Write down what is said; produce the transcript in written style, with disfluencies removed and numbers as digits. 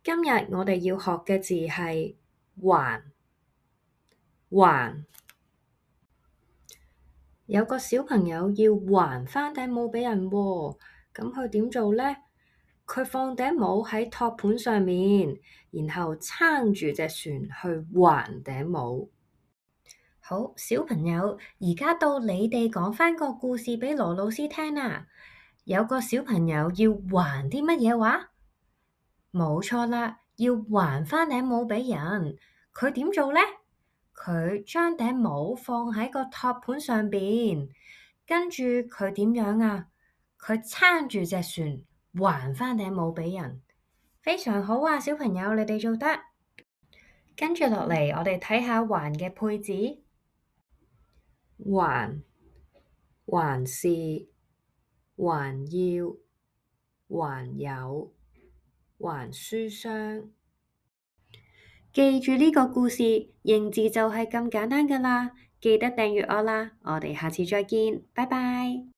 今日我哋要學嘅字係還。還。有個小朋友要還返頂帽畀人喎，咁佢點做呢？佢放頂帽喺托盤上面，然後撐住隻船去還頂帽。好，小朋友，而家到你哋講返個故事畀羅老師聽啦。有個小朋友要還啲乜嘢話？冇錯啦，要還返頂帽畀人。佢點做呢？佢將頂帽放喺個托盤上邊，跟住佢點樣啊？佢撐住隻船，還返頂帽畀人。非常好啊，小朋友，你哋做得。跟住落嚟，我哋睇下還嘅配置。還、還是、還要、還有、還書箱。記住呢個故事，認字就係咁簡單㗎喇。記得訂閱我啦，我哋下次再見，拜拜。